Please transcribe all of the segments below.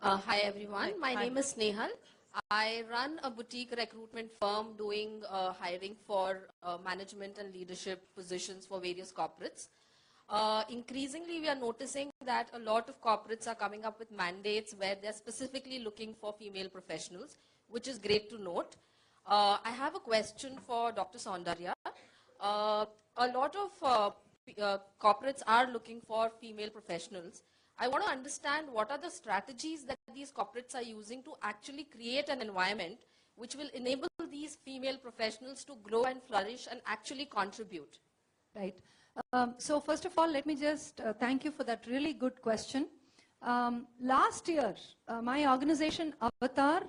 Hi everyone, my name is Snehal. I run a boutique recruitment firm doing hiring for management and leadership positions for various corporates. Increasingly, we are noticing that a lot of corporates are coming up with mandates where they're specifically looking for female professionals, which is great to note. I have a question for Dr. Saundarya. A lot of corporates are looking for female professionals. I want to understand what are the strategies that these corporates are using to actually create an environment which will enable these female professionals to grow and flourish and actually contribute. Right. So first of all, let me just thank you for that really good question. Last year, my organization, Avtar,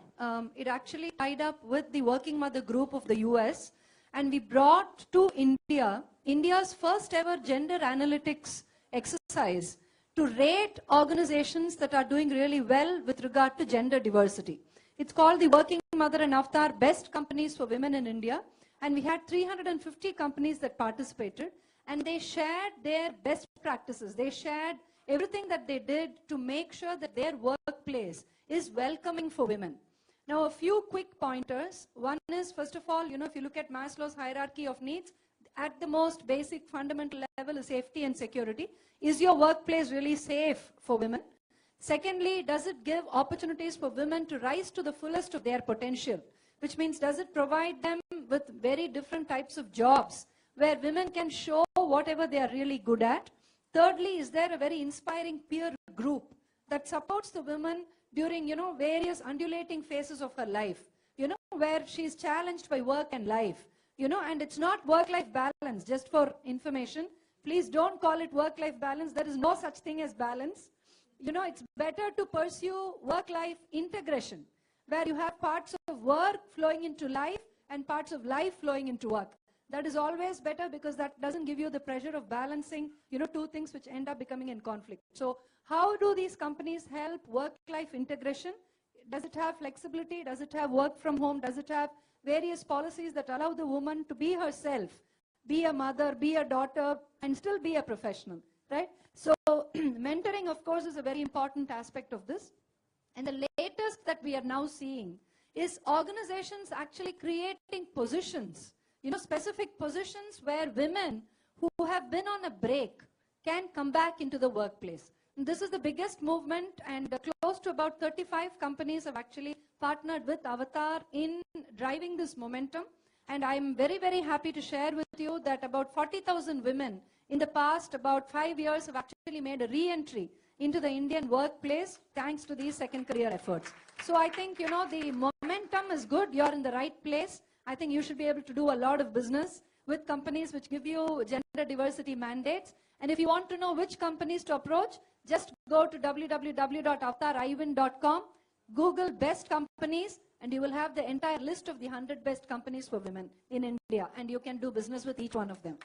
it actually tied up with the Working Mother Group of the US, and we brought to India, India's first ever gender analytics exercise to rate organizations that are doing really well with regard to gender diversity. It's called the Working Mother and Avtar Best Companies for Women in India, and we had 350 companies that participated, and they shared their best practices. They shared everything that they did to make sure that their workplace is welcoming for women. Now, a few quick pointers. One is, first of all, if you look at Maslow's hierarchy of needs, at the most basic fundamental level is safety and security. Is your workplace really safe for women? Secondly, does it give opportunities for women to rise to the fullest of their potential? Which means, does it provide them with very different types of jobs where women can show whatever they are really good at? Thirdly, is there a very inspiring peer group that supports the women during, various undulating phases of her life, where she's challenged by work and life, and it's not work-life balance, just for information. Please don't call it work-life balance. There is no such thing as balance. It's better to pursue work-life integration, where you have parts of work flowing into life and parts of life flowing into work. That is always better because that doesn't give you the pressure of balancing, two things which end up becoming in conflict. So how do these companies help work-life integration? Does it have flexibility? Does it have work from home? Does it have various policies that allow the woman to be herself, be a mother, be a daughter, and still be a professional, right? So mentoring, of course, is a very important aspect of this. And the latest that we are now seeing is organizations actually creating positions, specific positions where women who have been on a break can come back into the workplace. And this is the biggest movement, and close to about 35 companies have actually partnered with Avtar in driving this momentum. And I'm very, very happy to share with you that about 40,000 women in the past about 5 years have actually made a re-entry into the Indian workplace thanks to these second career efforts. So I think, the momentum is good. You're in the right place. I think you should be able to do a lot of business with companies which give you gender diversity mandates. And if you want to know which companies to approach, just go to www.avtarivin.com, Google best companies, and you will have the entire list of the 100 best companies for women in India. And you can do business with each one of them.